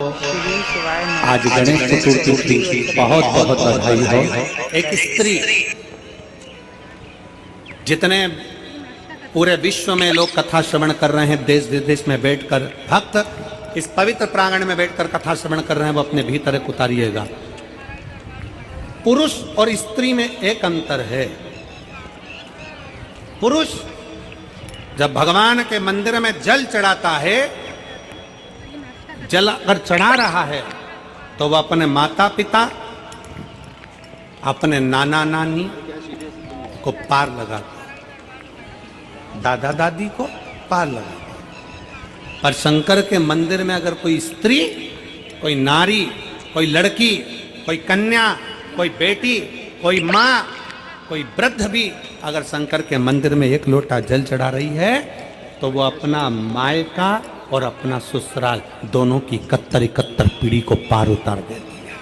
आज गणेश चतुर्थी की बहुत बहुत बधाई हो। एक स्त्री, जितने पूरे विश्व में लोग कथा श्रवण कर रहे हैं, देश विदेश में बैठकर भक्त इस पवित्र प्रांगण में बैठकर कथा श्रवण कर रहे हैं, वो अपने भीतर एक उतारिएगा। पुरुष और स्त्री में एक अंतर है। पुरुष जब भगवान के मंदिर में जल चढ़ाता है, जल अगर चढ़ा रहा है तो वह अपने माता पिता, अपने नाना नानी को पार लगाता है, दादा दादी को पार लगाता है। पर शंकर के मंदिर में अगर कोई स्त्री, कोई नारी, कोई लड़की, कोई कन्या, कोई बेटी, कोई माँ, कोई वृद्ध भी अगर शंकर के मंदिर में एक लोटा जल चढ़ा रही है तो वो अपना मायका और अपना ससुराल दोनों की 71 पीढ़ी को पार उतार देती है।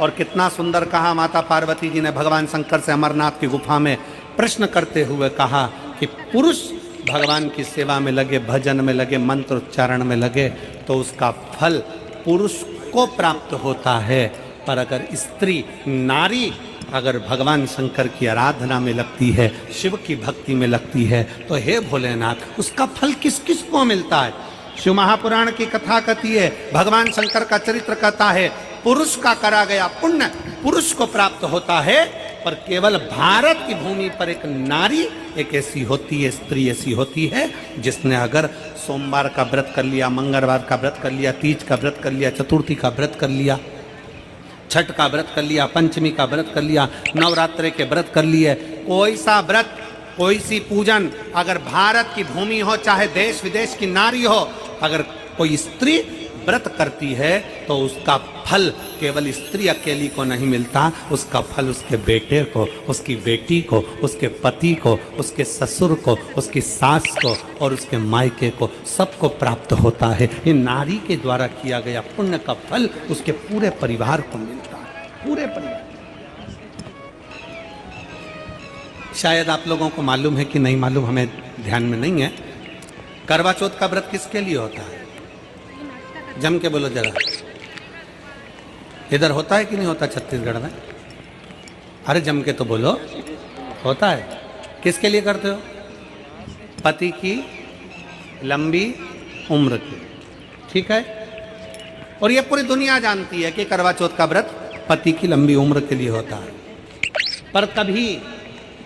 और कितना सुंदर कहा माता पार्वती जी ने भगवान शंकर से अमरनाथ की गुफा में प्रश्न करते हुए कहा कि पुरुष भगवान की सेवा में लगे, भजन में लगे, मंत्र उच्चारण में लगे तो उसका फल पुरुष को प्राप्त होता है, पर अगर स्त्री, नारी अगर भगवान शंकर की आराधना में लगती है, शिव की भक्ति में लगती है, तो हे भोलेनाथ उसका फल किस किस को मिलता है। शिव महापुराण की कथा कहती है, भगवान शंकर का चरित्र कहता है, पुरुष का करा गया पुण्य पुरुष को प्राप्त होता है, पर केवल भारत की भूमि पर एक नारी एक ऐसी होती है, स्त्री ऐसी होती है जिसने अगर सोमवार का व्रत कर लिया, मंगलवार का व्रत कर लिया, तीज का व्रत कर लिया, चतुर्थी का व्रत कर लिया, छठ का व्रत कर लिया, पंचमी का व्रत कर लिया, नवरात्रे के व्रत कर लिए, कोई सा व्रत, कोई सी पूजन अगर भारत की भूमि हो, चाहे देश विदेश की नारी हो, अगर कोई स्त्री व्रत करती है तो उसका फल केवल स्त्री अकेली को नहीं मिलता, उसका फल उसके बेटे को, उसकी बेटी को, उसके पति को, उसके ससुर को, उसकी सास को और उसके मायके को, सबको प्राप्त होता है। ये नारी के द्वारा किया गया पुण्य का फल उसके पूरे परिवार को मिलता है, पूरे परिवार। शायद आप लोगों को मालूम है कि नहीं मालूम, हमें ध्यान में नहीं है। करवा चौथ का व्रत किसके लिए होता है? जम के बोलो जरा, इधर होता है कि नहीं होता छत्तीसगढ़ में? अरे जम के तो बोलो, होता है। किसके लिए करते हो? पति की लंबी उम्र की, ठीक है। और ये पूरी दुनिया जानती है कि करवा चौथ का व्रत पति की लंबी उम्र के लिए होता है। पर कभी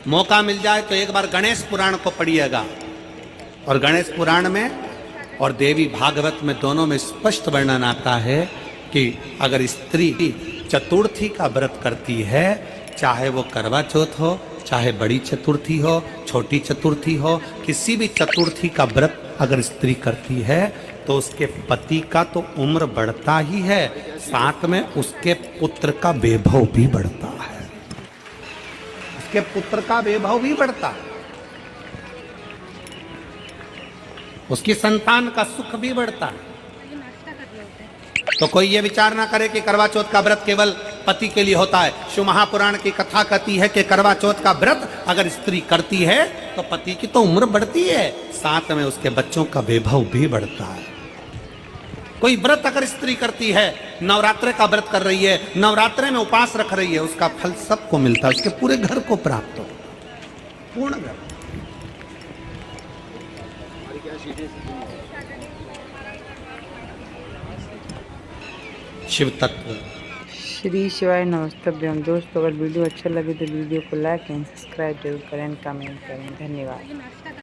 मौका मिल जाए तो एक बार गणेश पुराण को पढ़िएगा, और गणेश पुराण में और देवी भागवत में दोनों में स्पष्ट वर्णन आता है कि अगर स्त्री चतुर्थी का व्रत करती है, चाहे वो करवा चौथ हो, चाहे बड़ी चतुर्थी हो, छोटी चतुर्थी हो, किसी भी चतुर्थी का व्रत अगर स्त्री करती है तो उसके पति का तो उम्र बढ़ता ही है, साथ में उसके पुत्र का वैभव भी बढ़ता है, उसके पुत्र का वैभव भी बढ़ता है, उसकी संतान का सुख भी बढ़ता है। तो कोई ये विचार ना करे कि करवा चौथ का व्रत केवल पति के लिए होता है। शिव महापुराण की कथा कहती है कि करवा चौथ का व्रत अगर स्त्री करती है तो पति की तो उम्र बढ़ती है, साथ में उसके बच्चों का वैभव भी बढ़ता है। कोई व्रत अगर स्त्री करती है, नवरात्रे का व्रत कर रही है, नवरात्रे में उपवास रख रही है, उसका फल सबको मिलता है, उसके पूरे घर को प्राप्त हो, पूर्ण घर। शिव तत्व। श्री शिवाय नमस्तभ्यम। दोस्तों अगर वीडियो अच्छा लगे तो वीडियो को लाइक एंड सब्सक्राइब जरूर करें, कमेंट करें। धन्यवाद।